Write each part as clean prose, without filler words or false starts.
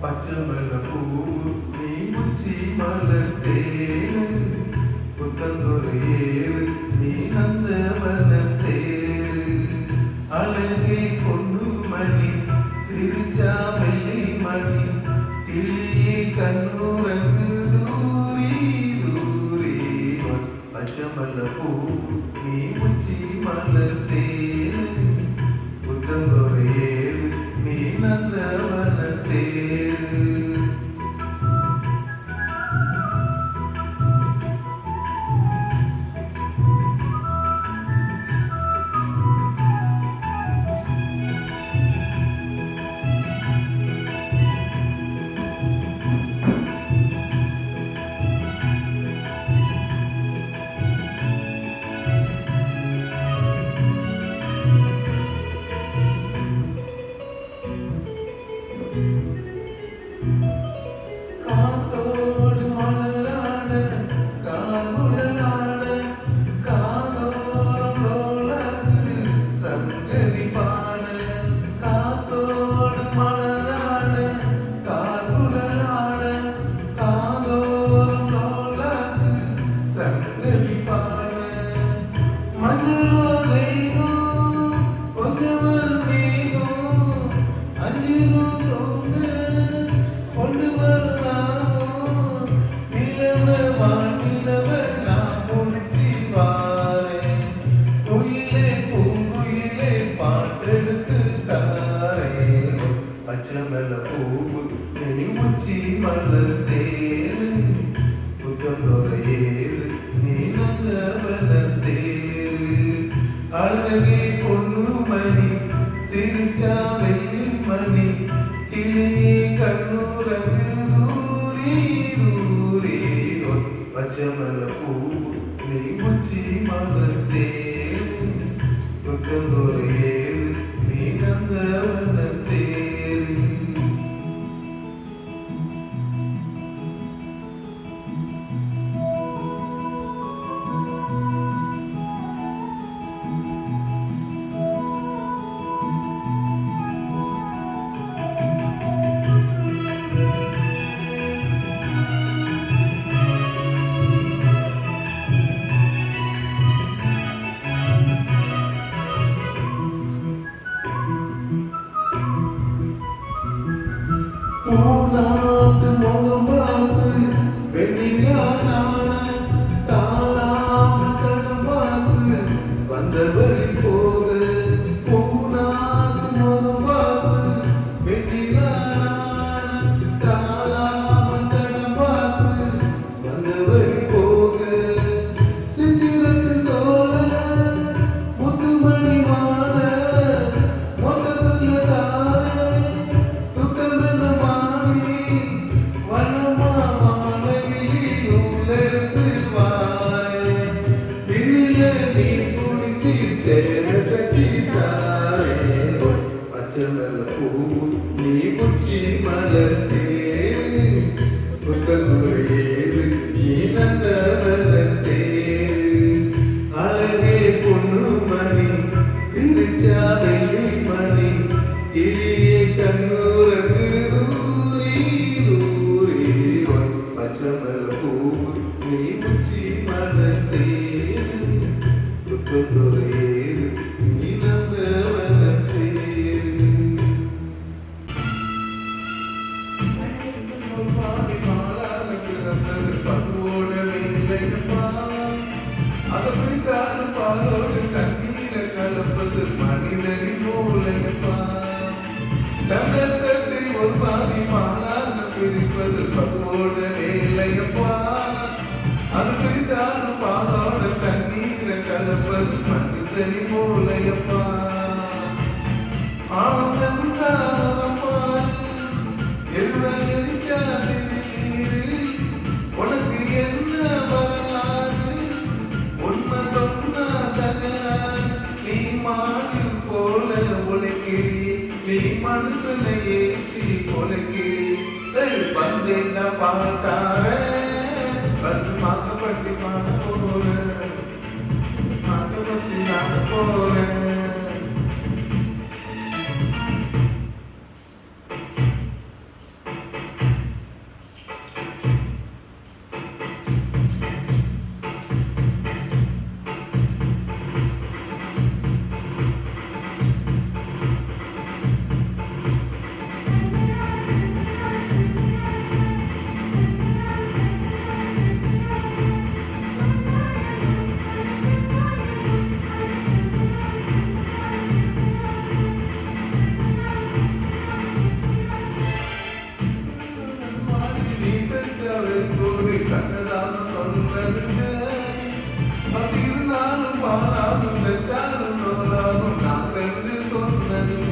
பச்சைமல்ல பூவு நீ உச்சி மலர்த்தேனு புத்தந்தொரையேறு நீ நந்தவனத்தேரு அழகே பொண்ணு மணி சிரிச்சா வெள்ளி மணி கிளியே கண்ணூரங்கு தூரி தூரி பச்சைமல்ல பூவு நீ உச்சி மலர்த்தேனு புத்தந்தொரையேறு நீ நந்தவனத்தேரு காத்தோடு மலராட காமுடலாட காதோரம் லோலாக்கு சங்கரி பாட காத்தோடு மலராட காமுடலாட காதோரம் லோலாக்கு சங்கரி பாட மஞ்சளோ தெய்வம் கொஞ்சம் வரும் மேகம் அஞ்சிரும் தோங்க கொண்டு வரலாம் நிலவ வானிலவ நான் முடிச்சு வாரேன் குயிலே பூங்குயிலே பாட்டெடுத்து தாரேன் பச்சைமல்ல பூவு நீ உச்சி மலர்த்தேனு புத்தந்தொரையேறு நீ நந்தவனத்தேரு அழகே பொண்ணு மணி சிரிச்சா வெள்ளி மணி கிளியே கண்ணூரங்கு தூரி தூரி பச்சைமல்ல பூவு நீ உச்சி மலர்த்தேனு புத்தந்தொரையேறு நீ நந்தவனத்தேரு பூனாத்து முகம் பார்த்து வெண்ணிலா நாண தாளாம கடம் பார்த்து வந்த வழி போக பூனாத்து முகம் பார்த்து வெண்ணிலா நாண தாளாம கடம் பார்த்து வந்த வழி போக சித்திரத்து சோழ முத்துமணி மாலை மொத்தத்துல தாரே பச்சைமல்ல பூவு நீ உச்சி மலர்த்தேனு புத்தந்தொரையேறு நீ நந்தவனத்தேரு அழகே பொண்ணு மணி சிரிச்சா வெள்ளி மணி கிளியே கண்ணூரங்கு தூரி தூரி பச்சைமல்ல பூவு நீ உச்சி மலர்த்தேனு புத்தந்தொரையேறு நீ நந்தவனத்தேரு பசுவோட வேலையப்பா அதை பிடித்தாலும் பாலோடு தண்ணீரை கலப்பது மனிதனின் மூலையப்பா தன்னத்தை ஒரு பாதி மாலாக பிரிப்பது பசுவோட வேலையப்பா அது பிடித்தாலும் பாலோட தண்ணீரை கலப்பது மனிதனின் மூலையப்பா ஆனந்தம்மா எரிச்சாது உனக்கு என்ன வரலாறு உண்மை சொன்னா தகராறு நீ மாடில் போல உழைக்கிறி நீ மனுஷனை ஏற்றி உழைக்கிறி வந்தேன்ன பாட்டார வந்து மாக்கப்பட்டி பாட போறேன் மாக்கப்பட்டி நாட போறேன் கண்ணதாசன் சொன்னதுங்க பசி இருந்தாலும் பாலாலும் செத்தாலும் நோலாலும் நான் கண்டு சொன்னதுங்க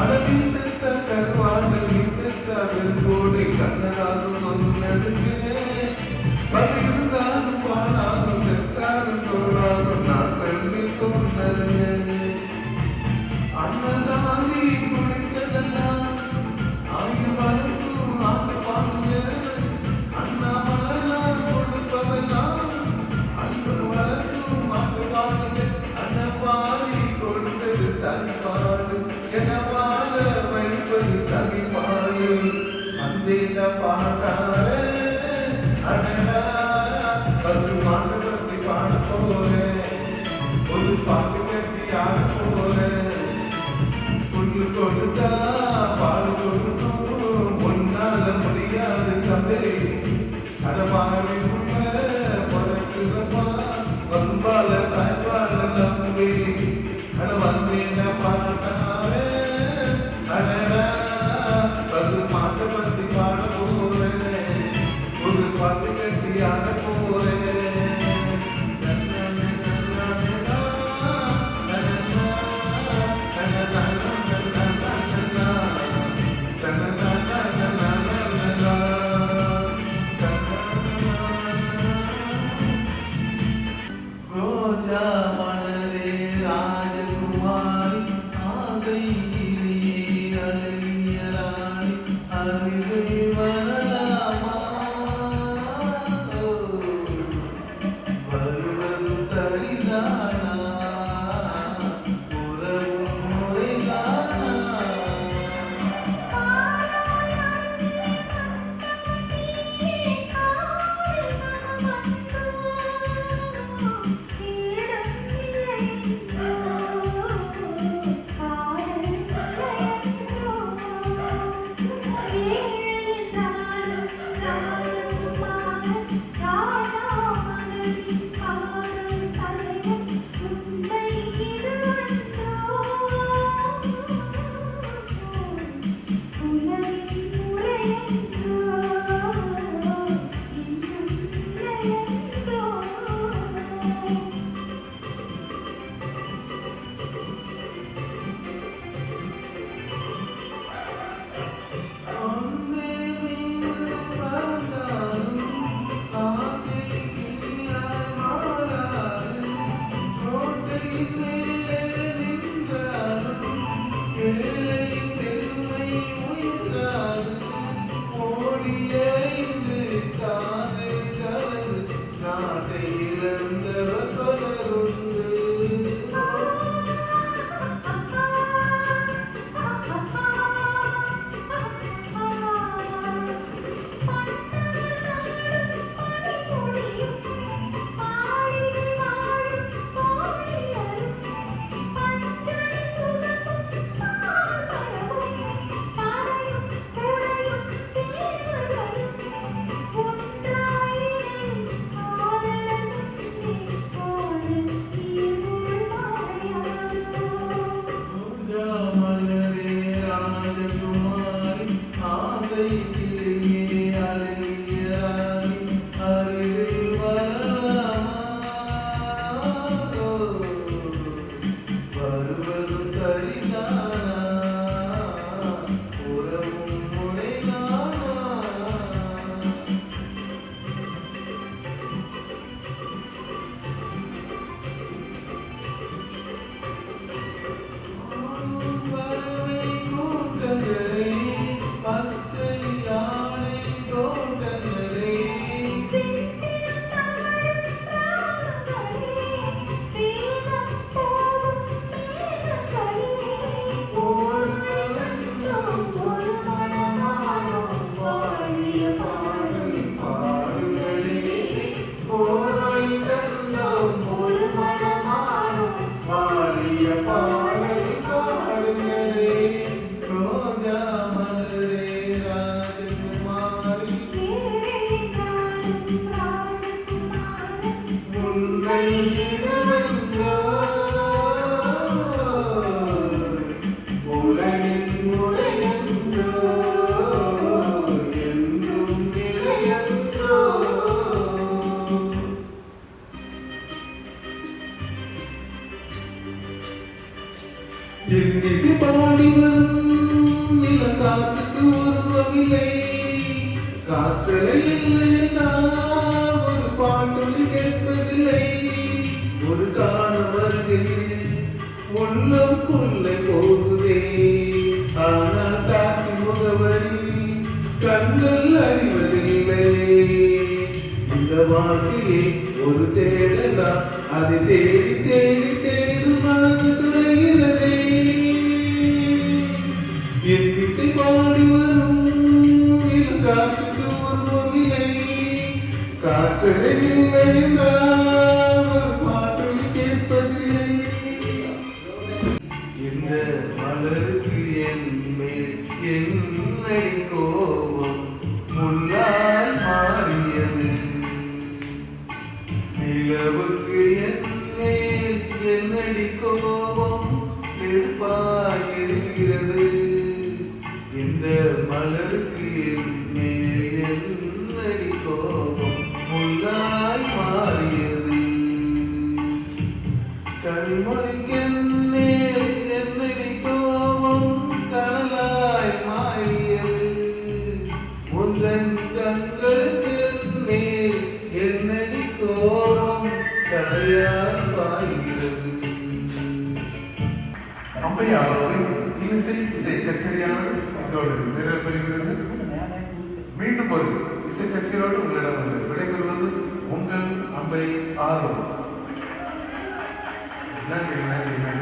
அழகில் செத்த கருவாடலில் செத்த வெறுங்கோடு கண்ணதாசன் சொன்னதுங்க பசி இருந்தாலும் பாலாலும் செத்தாலும் நோலாலும் நான் கண்டு சொன்னதுங்க அண்ணன் காந்தி முடிச்சதெல்லாம் ஆயுள் வளர்க்கும் ஆண்டு பாருங்க அண்ணாமலை கொடுப்பதெல்லாம் அன்பு வளர்க்கும் ஆண்டு பாருங்க அண்ணன் பாரி கொடுத்தது தனிப்பாடு என வாழ வைப்பது தனிப்பாடு சந்தேக பாட்டாரே அடடா பசு மாட்டு பற்றி பாட போறேன் ஒரு பாட்டு கட்டி ஆட போறேன் புல்லு கொடுத்தா பால் கொடுக்கும் ஒன்னால முடியாது தம்பே அடவாரி பொறக்குதப்பா பசும்பால தாய்ப்பால நம்பி அட வந்தேன பாட்டாரே அடடா பசு மாட்டை பத்தி பாட போறேன் ஒரு பாட்டு கட்டி ஆட போறேன் ரோஜா மலரே ராஜகுமாரி ஆசை கிளியே அழகிய ராணி அருகில் வரலாமா வருவதும் சரிதானா உறவும் முறைதானா பச்சை காற்றலை இல்லை என்றால் ஒரு பாட்டொலி கேட்பதில்லை. ஒரு காண வருகையில் உள்ளம் கொள்ளை போகுதே. ஆனால் காற்று முகவரி கண்கள் அறிவதில்லை. இந்த வாழ்க்கையை ஒரு தேடலா, அதை தேடி தேடி தேடும் மனது துறைகிறதே. என் இசை பாடி வரும் காற்றுக்கு உருவமில்லை. காற்றலை இல்லை என்றால் ஒரு பாட்டொலி கேட்பதில்லை. இந்த மலருக்கு என் மேல் என்னடி கோபம் முள்ளால் மாறியது. நிலவுக்கு என் மேல் என்னடி கோபம் நெருப்பாயிருக்கிறது. இந்த மலருக்கு என் மேல் என்னடி கோபம் முள்ளாய் மாறியது. கனிமொழிக்கு என் மேல் என்னடி கோபம் கனலாய் மாறியது. உந்தன் கண்களுக்கு என் மேல் என்னடி கோபம் கடையாய் பாய்கிறது. அம்மையாரோடு இசை கச்சேரியானது இதோடு நிறைவேறுகிறது. மீண்டும் ஒரு இசை கச்சேரியோடு உங்களிடம் விடைபெறுவது உங்கள் அம்பை ஆர்வம். நன்றி நன்றி நன்றி.